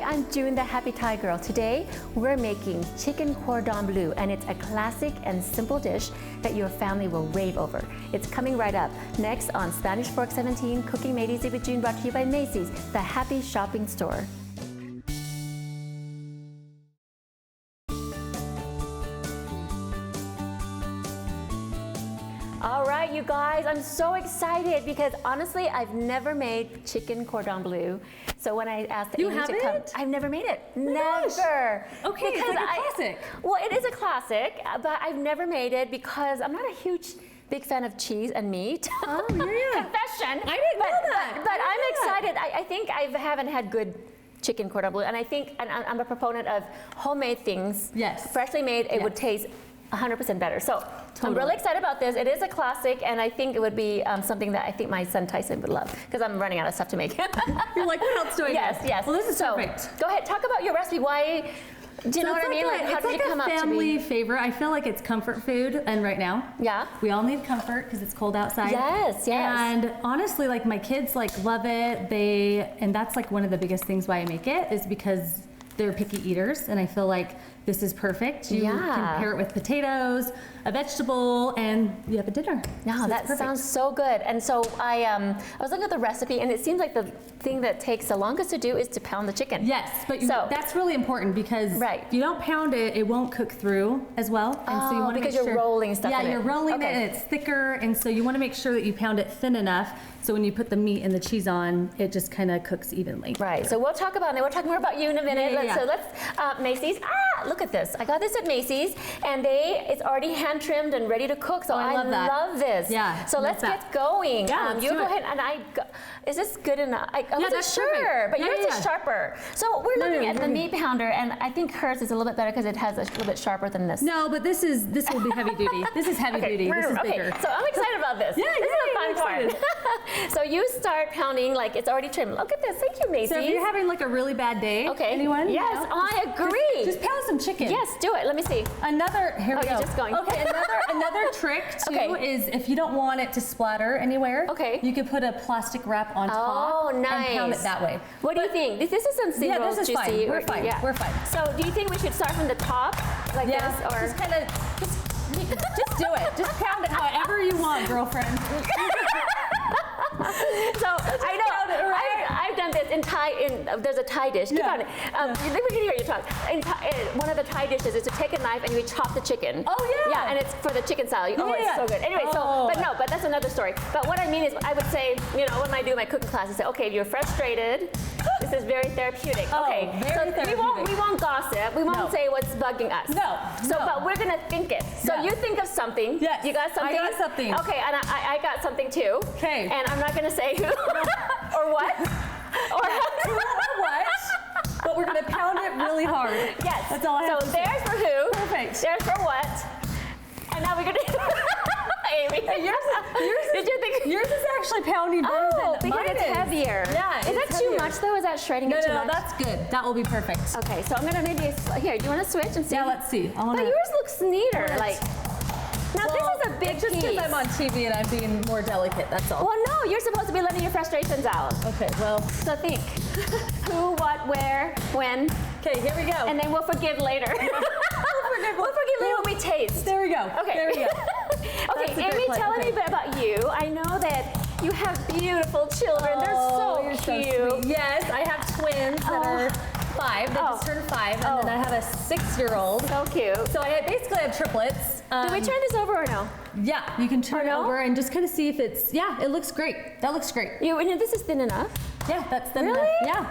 I'm June, the Happy Thai Girl. Today, we're making chicken cordon bleu, and it's a classic and simple dish that your family will rave over. It's coming right up. Next on Spanish Fork 17, Cooking Made Easy with June, brought to you by Macy's, the happy shopping store. All right, you guys, I'm so excited because honestly, I've never made chicken cordon bleu. So when I asked Amy to come, I've never made it. Never. Okay, because it's like a classic. Well, it is a classic, but I've never made it because I'm not a big fan of cheese and meat. Oh, yeah. Confession. I didn't know that. But I'm excited. I think I haven't had good chicken cordon bleu, and I think I'm a proponent of homemade things. Yes. Freshly made, it would taste 100% better. So I'm really excited about this. It is a classic, and I think it would be something that I think my son Tyson would love because I'm running out of stuff to make. You're like, what else do I do? Yes. Well, this is perfect. Go ahead, talk about your recipe. Why? Do you know what I mean? How did it come up to be? It's like a family favorite. I feel like it's comfort food, and right now, we all need comfort because it's cold outside. Yes. And honestly, like my kids love it. And that's like one of the biggest things why I make it is because they're picky eaters, and I feel like this is perfect. You can pair it with potatoes, a vegetable, and you have a dinner. No, so that sounds so good. And so I was looking at the recipe, and it seems like the thing that takes the longest to do is to pound the chicken. Yes, but that's really important because if you don't pound it, it won't cook through as well. And so you want to make sure, you're rolling stuff in it. Yeah, you're rolling it, and it's thicker, and so you want to make sure that you pound it thin enough so when you put the meat and the cheese on, it just kind of cooks evenly. Right. So we'll talk about it. We'll talk more about you in a minute. So let's Macy's. Look at this. I got this at Macy's, and it's already hand trimmed and ready to cook. So I love this. Yeah. So let's get going. Yeah, you go ahead, and is this good enough? I wasn't sure, perfect. but yours is sharper. So we're looking at the meat pounder, and I think hers is a little bit better because it has a little bit sharper than this. No, but this will be heavy duty. This is heavy duty. This is bigger. So I'm excited about this. This is a fun part. So you start pounding like it's already trimmed. Look at this. Thank you, Macy's. So if you're having like a really bad day, anyone? Yes, I agree. Just pound some chicken. Yes, do it. Let me see. Here we go. You're just going. Okay, another trick too is if you don't want it to splatter anywhere, you can put a plastic wrap on top and pound it that way. What do you think? This is something this is juicy. Fine. We're fine. Yeah. We're fine. So do you think we should start from the top like this, or just kind of just do it. Just pound it however you want, girlfriend. So I know I've done this in Thai. There's a Thai dish. Keep on it. We can hear you talk. One of the Thai dishes is to take a knife and you chop the chicken. Oh yeah. Yeah, and it's for the chicken salad. It's so good. Anyway, but that's another story. But what I mean is, I would say, when I do my cooking class, I say, okay, you're frustrated. This is very therapeutic. Okay, therapeutic. We won't gossip. We won't say what's bugging us. But we're gonna think it. So you think of something. Yes. You got something. I got something. Okay, and I got something too. Okay. And I'm not gonna say who or what or what. But we're gonna pound it really hard. Yes. That's all I have to say. There's for who. Perfect. There's for what. And now we're gonna. Amy. Did you think yours is actually pounding better than mine because it's heavier. Yeah. Is that too much though? Is that shredding it too much? No, that's good. That will be perfect. Okay, so I'm gonna maybe here. Do you want to switch and see? Yeah, let's see. But yours looks neater. Now this is a big just because I'm on TV and I'm being more delicate. That's all. Well, no, you're supposed to be letting your frustrations out. Okay, well. So think, who, what, where, when. Okay, here we go. And then we'll forgive later. We'll forgive later when we taste. There we go. Okay. There we go. Okay, Amy, tell me a bit about you. I know that you have beautiful children. They're so cute. So sweet. Yes, I have twins that are 5. They just turned 5, and then I have a 6-year-old. So cute. So I basically have triplets. Did we turn this over or no? Yeah, you can turn it over and just kind of see if it's. Yeah, it looks great. That looks great. This is thin enough. Yeah, that's thin enough. Yeah.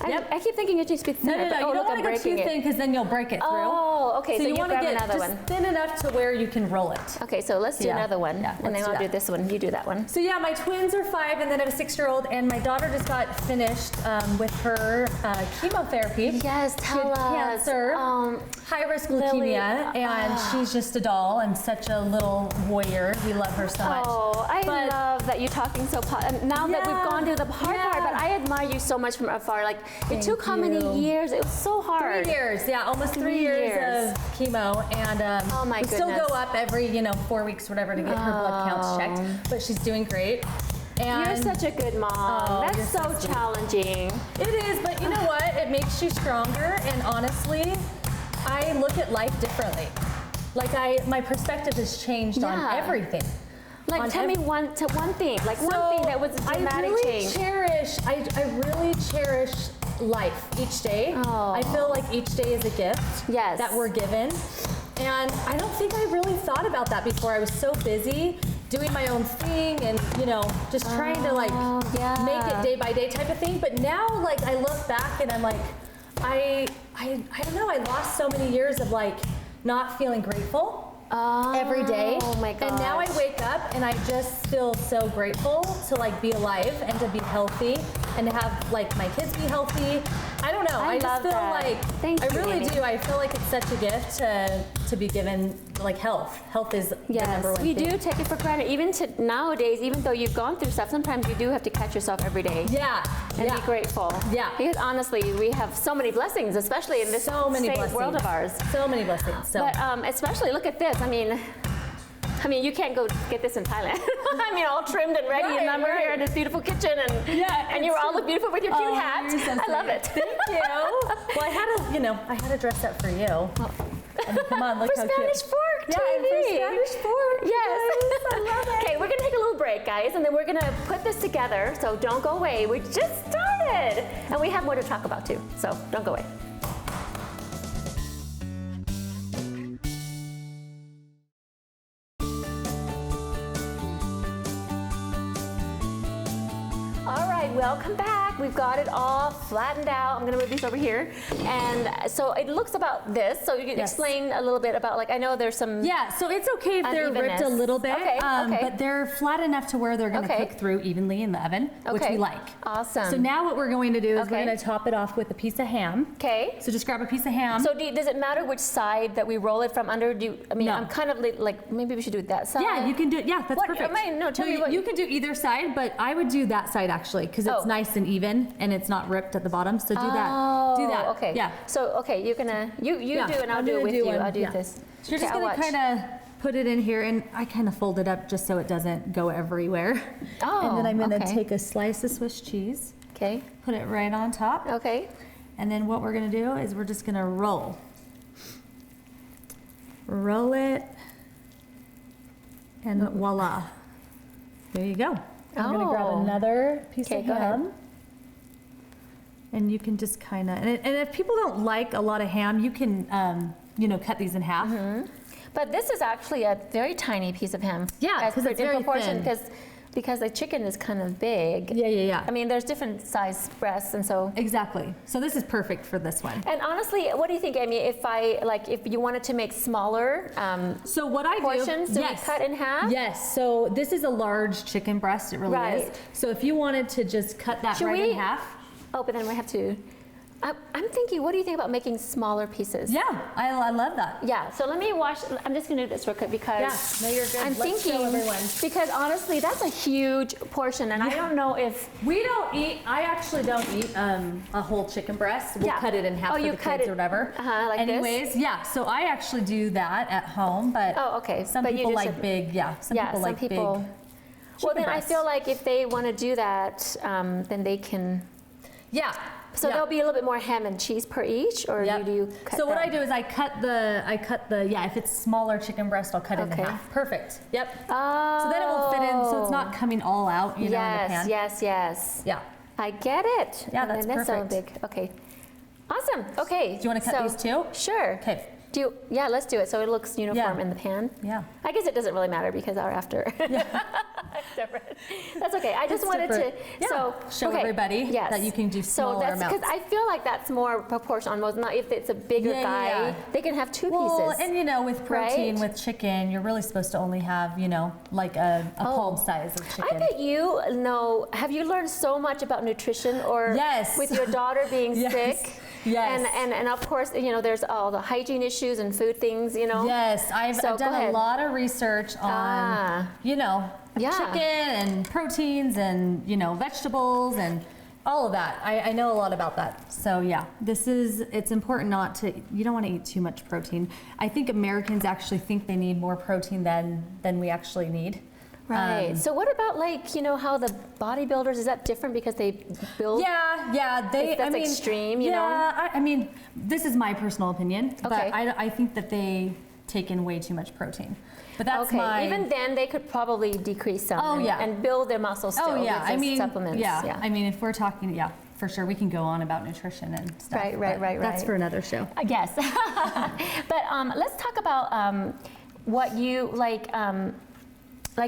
I keep thinking it needs to be thinner. No, you don't want to go too thin because then you'll break it through. Oh, okay. So you want to get another one. Thin enough to where you can roll it. Okay, so let's do another one. Yeah, and then I'll do this one. You do that one. So yeah, my twins are 5, and then I have a 6-year-old, and my daughter just got finished with her chemotherapy. Yes, tell us. Cancer, high-risk leukemia, and she's just a doll and such a little warrior. We love her so much. Oh, I love that you're talking so now that we've gone to the hard part, but I admire you so much from afar. Like, it took how many years? It was so hard. 3 years, almost 3 years of chemo, and oh my we still go up every 4 weeks, whatever, to get her blood counts checked. But she's doing great. And you're such a good mom. That's so challenging. It is, but you know what? It makes you stronger, and honestly, I look at life differently. Like my perspective has changed on everything. Like, tell me one thing, like one thing that was a dramatic change. I really cherish life each day. I feel like each day is a gift that we're given. And I don't think I really thought about that before. I was so busy doing my own thing and, you know, just trying to like make it day by day type of thing. But now, like, I look back and I'm like, I don't know, I lost so many years of like not feeling grateful every day. Oh my gosh. And now I wake up and I just feel so grateful to like be alive and to be healthy and to have like my kids be healthy. I don't know. I just feel like I really do. I feel like it's such a gift to be given like health. Health is the number one thing. We do take it for granted. Even to nowadays, even though you've gone through stuff, sometimes you do have to catch yourself every day. And be grateful. Because honestly, we have so many blessings, especially in this world of ours. So many blessings. So. But especially look at this. I mean, you can't go get this in Thailand. I mean, all trimmed and ready, and we're here in this beautiful kitchen, and you all look beautiful with your cute hat. So I love it. Thank you. Well, I had to dress up for you. I mean, come on, look for how Spanish cute. Fork TV. Yeah, for Spanish Fork. Yes. I love it. Okay, we're gonna take a little break, guys, and then we're gonna put this together. So don't go away. We just started, and we have more to talk about too. So don't go away. Welcome back. We've got it all flattened out. I'm going to move these over here. And so it looks about this. So you can explain a little bit about, like, I know there's some so it's okay if they're ripped a little bit, but they're flat enough to where they're going to cook through evenly in the oven, which we like. Awesome. So now what we're going to do is we're going to top it off with a piece of ham. Okay. So just grab a piece of ham. So does it matter which side that we roll it from under? I'm kind of like, maybe we should do it that side. Yeah, you can do it. Yeah, that's perfect. Tell me what. You can do either side, but I would do that side actually, because it's nice and even and it's not ripped at the bottom. So do that. Do that. Okay. Yeah. So you're gonna you do and I'll do it with you. I'll do this. So you're just gonna kind of put it in here, and I kind of fold it up just so it doesn't go everywhere. And then I'm gonna take a slice of Swiss cheese. Okay. Put it right on top. Okay. And then what we're gonna do is we're just gonna roll it, and voila. There you go. I'm gonna grab another piece of ham. And you can just kind of, and if people don't like a lot of ham, you can, cut these in half. But this is actually a very tiny piece of ham. Yeah, because it's very thin. Because the chicken is kind of big. Yeah. I mean, there's different size breasts, and so. Exactly. So this is perfect for this one. And honestly, what do you think, Amy? If you wanted to make smaller so what I portions, do we cut in half? Yes. So this is a large chicken breast. It really is. So if you wanted to just cut that in half. Oh, but then we have to. I'm thinking, what do you think about making smaller pieces? Yeah, I love that. Yeah, so let me wash. I'm just going to do this real quick because you're good. Let's show everyone. Because honestly, that's a huge portion, and I don't know if I actually don't eat a whole chicken breast. We'll cut it in half for the kids or whatever. Like anyways, this? So I actually do that at home, but some people like big. Some people like big. Well, then I feel like if they want to do that, then they can. Yeah. So there'll be a little bit more ham and cheese per each, or do you cut So what I do is I cut the if it's smaller chicken breast, I'll cut it in half. Perfect. Yep. Oh. So then it will fit in, so it's not coming all out, in the pan. Yes. Yeah. I get it. Yeah, that's perfect. So big. Okay. Awesome. Okay. Do you want to cut these too? Sure. Okay. Let's do it so it looks uniform in the pan. Yeah. I guess it doesn't really matter because our after. That's okay. I just wanted to show everybody that you can do smaller amounts. Because I feel like that's more proportional. Not if it's a bigger guy, they can have two pieces. And with protein, with chicken, you're really supposed to only have, like a palm size of chicken. I bet you know. Have you learned so much about nutrition, or with your daughter being sick? Yes. And of course, there's all the hygiene issues and food things, Yes, I've done a lot of research on, chicken and proteins and, vegetables and all of that. I know a lot about that. So it's important you don't want to eat too much protein. I think Americans actually think they need more protein than we actually need. Right. So what about like, you know, how the bodybuilders, is that different because they build? Yeah, That's extreme, you know? I mean, this is my personal opinion, but Okay. I think that they take in way too much protein. But that's my... Even then, they could probably decrease some and build their muscles still with just supplements. Yeah, I mean, if we're talking, for sure, we can go on about nutrition and stuff. Right. That's for another show. I guess. But let's talk about what you like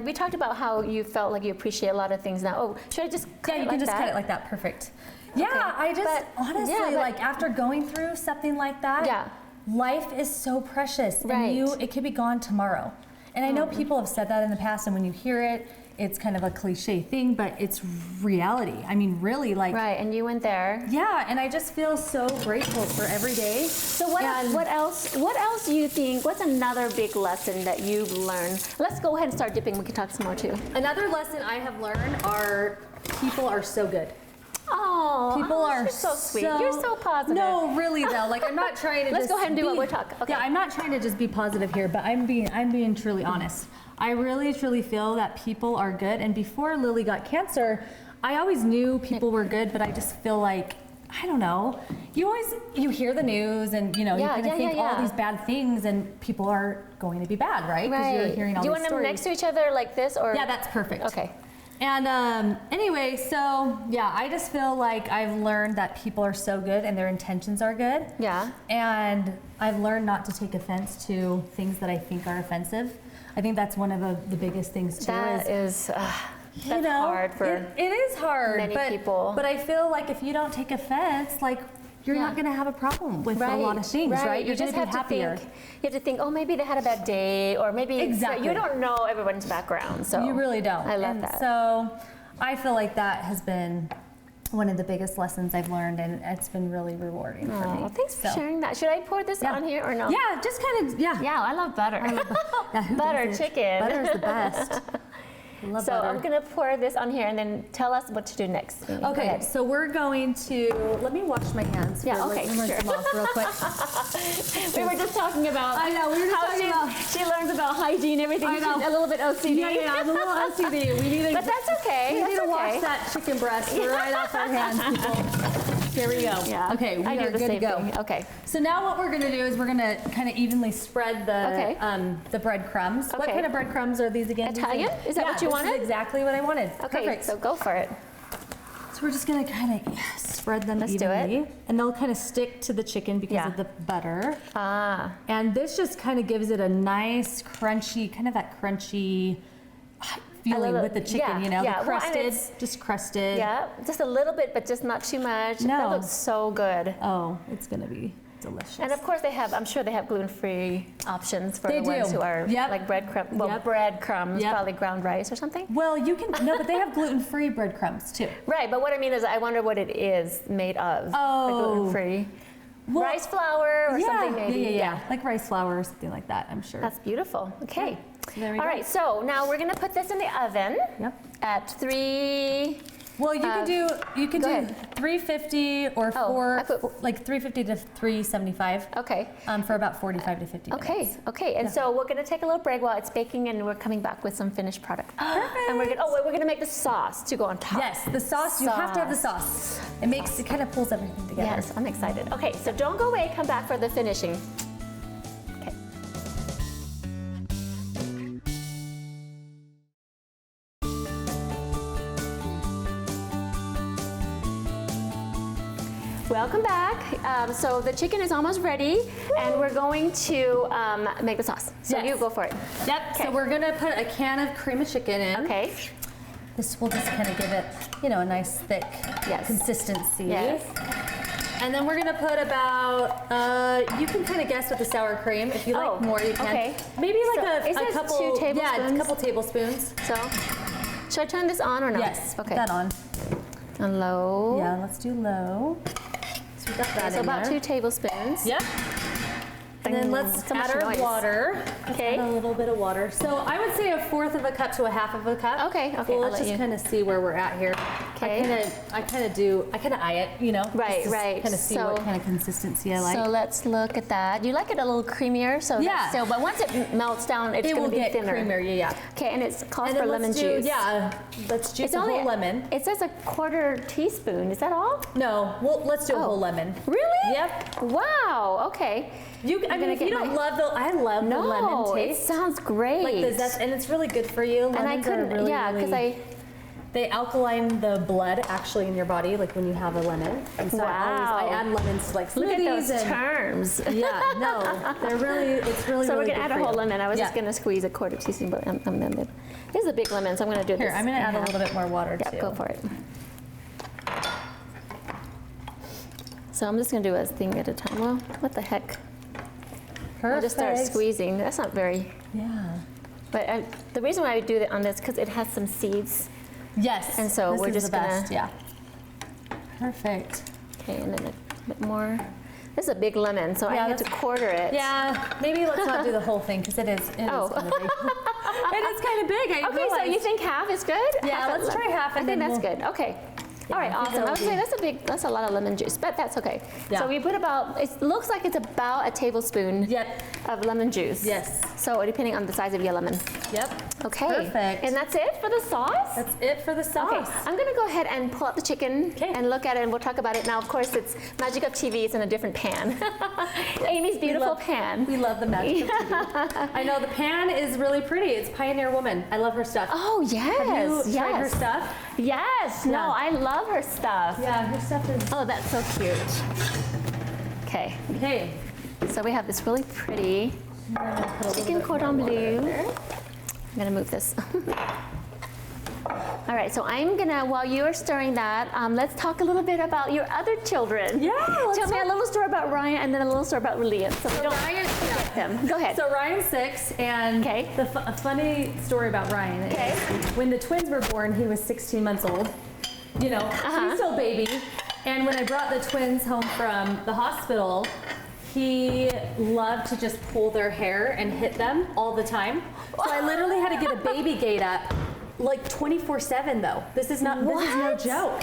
we talked about how you felt like you appreciate a lot of things now. Oh, should I just cut it you like can just that? cut it like that. Perfect. Yeah, I just honestly like after going through something like that, life is so precious, and it could be gone tomorrow. And I know people have said that in the past, and when you hear it, it's kind of a cliche thing, but it's reality. I mean, really, like... Right, and you went there. Yeah, and I just feel so grateful for every day. So what else do you think, what's another big lesson that you've learned? Let's go ahead and start dipping. We can talk some more, too. Another lesson I have learned are people are so good. Oh, people are you're so sweet. You're so positive. No, really though. Like I'm not trying to. Let's go ahead and do what we're talking. Okay. Yeah, I'm not trying to just be positive here, but I'm being truly honest. I really truly feel that people are good. And before Lily got cancer, I always knew people were good, but I just feel like I don't know. You hear the news and you know you kind of think all these bad things, and people are going to be bad, right? Because you're hearing all these stories. Do you want them next to each other like this, or? Yeah, that's perfect. Okay. And anyway, so yeah, I just feel like I've learned that people are so good and their intentions are good. Yeah. And I've learned not to take offense to things that I think are offensive. I think that's one of the biggest things too. That's hard for it is hard, many people. But I feel like if you don't take offense, like you're not going to have a problem with a lot of things, right? You're just going to be happier. You have to think, oh, maybe they had a bad day, or maybe you don't know everyone's background. So you really don't. I love that. So I feel like that has been one of the biggest lessons I've learned, and it's been really rewarding for me. Thanks for sharing that. Should I pour this on here or no? Yeah, just kind of, Yeah, I love butter. Butter chicken. Butter's the best. So I'm gonna pour this on here and then tell us what to do next. Okay, so we're going to, let me wash my hands. Yeah, okay, sure. Them off real quick. We were just talking about she learns about hygiene, everything. She's a little bit OCD. Yeah, I'm a little OCD. But that's okay. We need to wash that chicken breast right off our hands, people. Here we go. Yeah. Okay, we are good to go. Thing. Okay. So now what we're gonna do is we're gonna kind of evenly spread the breadcrumbs. Okay. What kind of breadcrumbs are these again? Italian? Is that what you wanted? This is exactly what I wanted. Okay, perfect. So go for it. So we're just gonna kind of spread them evenly. Do it. And they'll kind of stick to the chicken because of the butter. And this just kind of gives it a nice crunchy, kind of that crunchy feeling with the chicken, you know, the crusted, just crusted. Yeah, just a little bit, but just not too much. No. That looks so good. Oh, it's gonna be delicious. And of course they have, I'm sure they have gluten-free options for the ones who are like breadcrumbs, breadcrumbs, probably ground rice or something. Well, you can, no, but they have gluten-free breadcrumbs too. Right, but what I mean is I wonder what it is made of, like gluten-free. Well, rice flour or something maybe. Yeah, like rice flour or something like that, I'm sure. That's beautiful. Okay. Yeah. There we go. All right, so now we're gonna put this in the oven at 3. Well, you can do 350 or like 350 to 375. Okay. For about 45 to 50 minutes. Okay. And so we're gonna take a little break while it's baking, and we're coming back with some finished product. Perfect. And we're gonna make the sauce to go on top. Yes, the sauce. You have to have the sauce. It kind of pulls everything together. Yes, I'm excited. Okay, so don't go away. Come back for the finishing. Welcome back. So the chicken is almost ready, and we're going to make the sauce. So you go for it. Yep. Okay. So we're gonna put a can of cream of chicken in. Okay. This will just kind of give it, you know, a nice thick consistency. Yes. And then we're gonna put about, you can kind of guess with the sour cream. If you like more, you can. Okay. Maybe like a couple. 2 tablespoons? Yeah, a couple tablespoons. So, should I turn this on or not? Yes. Okay. Put that on. And low. Yeah, let's do low. So we got that so about 2 tablespoons. Yep. And then let's add our water. Okay. Add a little bit of water. So I would say 1/4 of a cup to 1/2 of a cup. Okay. Well, let's just kind of see where we're at here. Okay. I kind of eye it, you know? Right, just to right. kind of see what kind of consistency I like. So let's look at that. You like it a little creamier, so yeah. So, but once it melts down, it's going to be thinner. It will get creamier, yeah. Okay, and it's calls for lemon juice. Yeah, let's juice a whole lemon. It says a quarter teaspoon. Is that all? No, well, let's do a whole lemon. Really? Yep. Wow. Okay. I mean, if you don't love I love the lemon taste. It sounds great. Like the zest, and it's really good for you. And I couldn't, really, because they alkaline the blood actually in your body, like when you have a lemon. And so I add lemons to like smoothies. Look at those terms. Yeah, no, it's really. So really we're gonna add a whole lemon. I was just gonna squeeze a quarter teaspoon, but this is a big lemon, so I'm gonna do this. Here, I'm gonna add a little bit more water too. Yeah, go for it. So I'm just gonna do a thing at a time. Well, what the heck? Perfect. I'll just start squeezing. That's not very. Yeah. But the reason why I do that on this because it has some seeds. Yes. And so we're just gonna. Yeah. Perfect. Okay, and then a bit more. This is a big lemon, so I had to quarter it. Yeah. Maybe let's not do the whole thing because it is kind of big. It is kind of big. I realized. So you think half is good? Yeah. Let's try half. I think that's good. Okay. Yeah, all right, awesome. I would say that's a lot of lemon juice, but that's okay. Yeah. So we put it looks like it's about a tablespoon of lemon juice. Yes. So depending on the size of your lemon. Yep. Okay. Perfect. And that's it for the sauce? That's it for the sauce. Okay, I'm gonna go ahead and pull out the chicken and look at it and we'll talk about it. Now, of course, it's Magic of TV, it's in a different pan. Amy's beautiful pan. We love the Magic of TV. I know the pan is really pretty. It's Pioneer Woman. I love her stuff. Oh, yes. Have you tried her stuff? Yes. No, I love her stuff. Yeah, her stuff is. Oh, that's so cute. Okay. Okay. So we have this really pretty chicken cordon bleu. I'm gonna move this. All right, so I'm gonna, while you're stirring that, let's talk a little bit about your other children. Yeah, Tell me a little story about Ryan and then a little story about Liam. So we don't forget them. Go ahead. So Ryan's 6, and a funny story about Ryan is when the twins were born, he was 16 months old. You know, he's still a baby. And when I brought the twins home from the hospital, he loved to just pull their hair and hit them all the time. So I literally had to get a baby gate up like 24/7 though. This is no joke.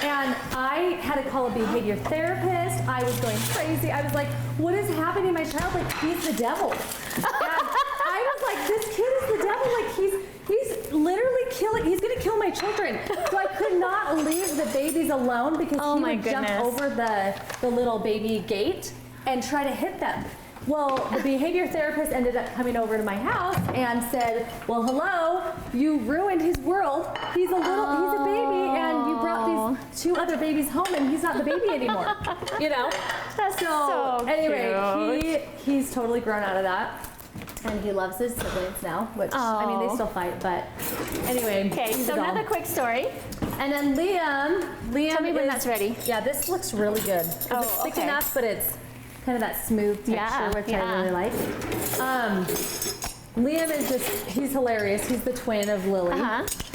And I had to call a behavior therapist. I was going crazy. I was like, what is happening to my child? Like, he's the devil. And I was like, this kid is the devil. Like, he's literally he's gonna kill my children. So I could not leave the babies alone because he would jump over the little baby gate and try to hit them. Well, the behavior therapist ended up coming over to my house and said, well, hello, you ruined his world. He's a baby, and you brought these 2 other babies home, and he's not the baby anymore. You know? That's so anyway, he's totally grown out of that. And he loves his siblings now, which, I mean, they still fight, but anyway. Okay, so another quick story. And then Liam Tell me when that's ready. Yeah, this looks really good. It's thick enough, but it's kind of that smooth texture, which I really like. Liam is he's hilarious. He's the twin of Lily.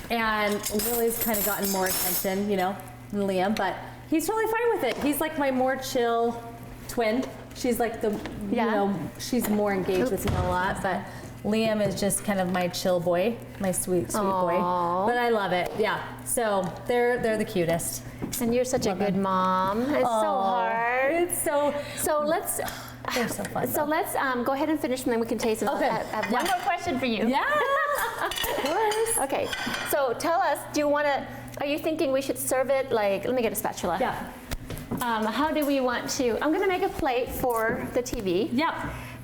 And Lily's kind of gotten more attention, you know, than Liam, but he's totally fine with it. He's like my more chill twin. She's like you know, she's more engaged with me a lot, but Liam is just kind of my chill boy, my sweet boy. But I love it, yeah. So they're the cutest. And you're such a good mom. It's so hard. It's so let's. They're so fun. So let's go ahead and finish, and then we can taste them. Okay. I have one more question for you. Yeah. Of course. Okay. So tell us, are you thinking we should serve it like? Let me get a spatula. Yeah. How do we want to? I'm going to make a plate for the TV. Yep.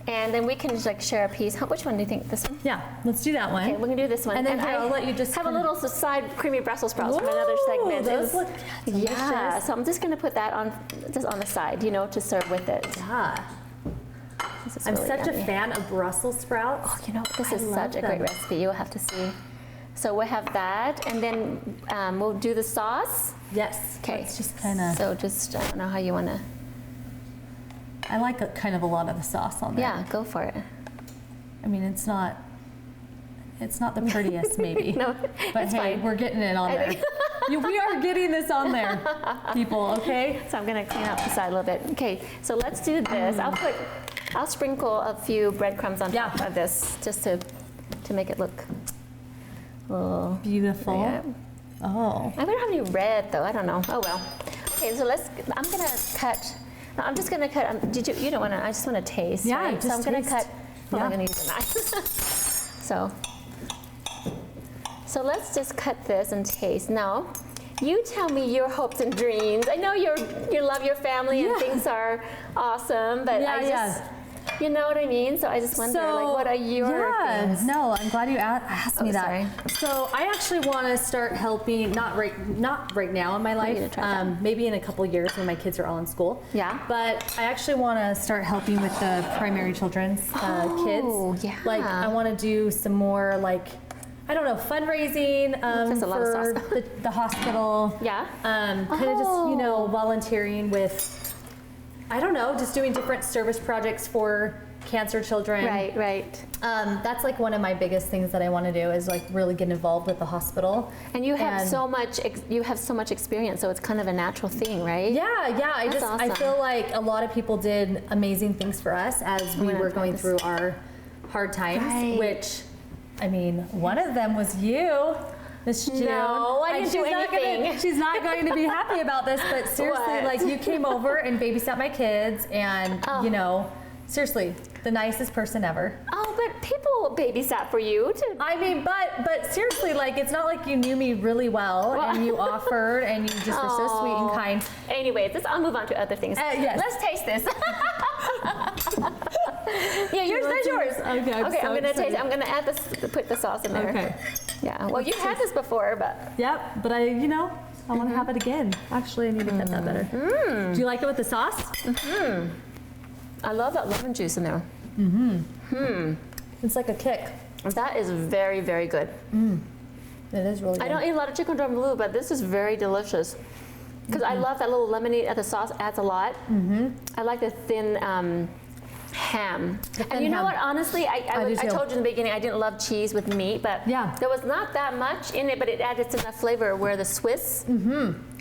And then we can just like share a piece. Which one do you think? This one? Yeah, let's do that one. Okay, we're gonna do this one. And then I'll let you just have a little side creamy Brussels sprouts from another segment. Those look delicious. So I'm just gonna put that on the side, you know, to serve with it. Yeah. I'm really such a fan of Brussels sprouts. Oh, you know, this is such a great recipe. You'll have to see. So we'll have that, and then we'll do the sauce. Yes. Okay. It's just kind of. So just I don't know how you wanna. I like kind of a lot of the sauce on there. Yeah, go for it. I mean, it's not the prettiest, maybe. No, but it's hey, fine. we're getting it on there. We are getting this on there, people. Okay. So I'm gonna clean up the side a little bit. Okay. So let's do this. I'll sprinkle a few breadcrumbs on top of this just to make it look a little beautiful. Yeah. Oh. I don't have any red though. I don't know. Oh well. Okay, so I'm gonna cut. No, I'm just gonna cut. You don't wanna. I just wanna taste. Yeah, right? just So I'm gonna taste. cut. Well, I'm Yeah. gonna use a knife. So let's just cut this and taste. Now, you tell me your hopes and dreams. I know you love your family and things are awesome, but I just. You know what I mean? So I just wonder, what are your things? No, I'm glad you asked me that. Sorry. So I actually want to start helping, not right now in my life, maybe in a couple years when my kids are all in school. Yeah. But I actually want to start helping with the primary children's kids. Yeah. Like I want to do some more I don't know, fundraising for the hospital. Yeah. Kind of just, volunteering with, I don't know, just doing different service projects for cancer children. Right. That's one of my biggest things that I want to do is really get involved with the hospital. And you have so much experience, so it's kind of a natural thing, right? Yeah. That's awesome. I feel like a lot of people did amazing things for us as we were going through our hard times, which, I mean, one of them was you. Miss June. No, I didn't do anything. She's not going to be happy about this, but seriously, you came over and babysat my kids, and seriously, the nicest person ever. Oh, but people babysat for you too. I mean, but seriously, it's not like you knew me really well, and you offered, and you just were so sweet and kind. Anyways, I'll move on to other things. Yes. Let's taste this. Yeah, yours. Okay, I'm gonna taste it. I'm gonna put the sauce in there. Okay. Yeah. Well, you've had this before, but. Yep, but I want to have it again. Actually, I need to cut that better. Do you like it with the sauce? I love that lemon juice in there. It's like a kick. That is very, very good. It is really good. I don't eat a lot of chicken Cordon Bleu, but this is very delicious. Because I love that little lemonade the sauce adds a lot. I like the thin ham. And you know what, honestly, I told you in the beginning I didn't love cheese with meat, but there was not that much in it, but it added enough flavor where the Swiss,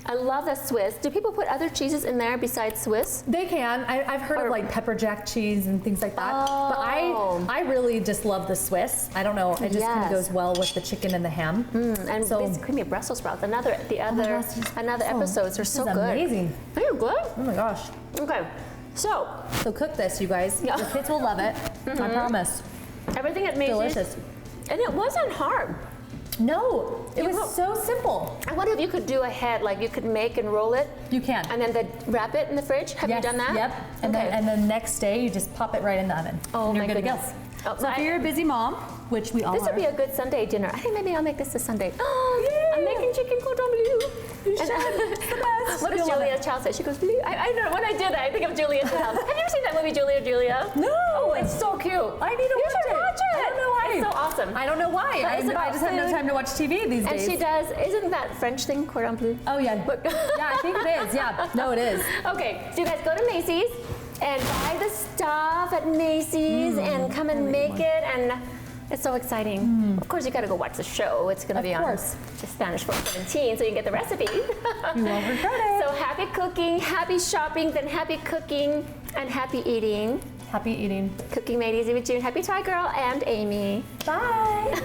I love the Swiss. Do people put other cheeses in there besides Swiss? They can. I've heard of pepper jack cheese and things like that. But I really just love the Swiss. I don't know. It just kind of goes well with the chicken and the ham. And these creamy Brussels sprouts. Another episodes are so good. Amazing. They're good. Oh my gosh. Okay. So cook this, you guys. The kids will love it. I promise. Everything at Macy's. Delicious. And it wasn't hard. No, it was so simple. I wonder if you could do a head, you could make and roll it. You can. And then wrap it in the fridge. Have you done that? Yep. And then next day you just pop it right in the oven. Oh, and my you're good goodness. to go. So if you're a busy mom, which we all This are. would be a good Sunday dinner. I think maybe I'll make this a Sunday. Oh, I'm making chicken Cordon Bleu. You should. It's the best. What does Julia Child say? She goes, Bleu. I know, when I do that, I think of Julia Child. Have you ever seen that movie, Julia? No. Oh, it's so cute. I need to watch it. I don't know why. It's so awesome. I don't know why. But it's I about just have no food. time to watch TV these days. And she does, isn't that French thing, Cordon Bleu? Oh, yeah. Yeah, I think it is. Yeah. No, it is. Okay, so you guys go to Macy's and buy the stuff at Macy's and come and make it, and it's so exciting. Of course, you gotta go watch the show. It's gonna be on the Spanish 417, so you can get the recipe. You won't regret it. So happy cooking, happy shopping, then happy cooking, and happy eating. Happy eating. Cooking Made Easy with June. Happy Thai Girl and Amy. Bye.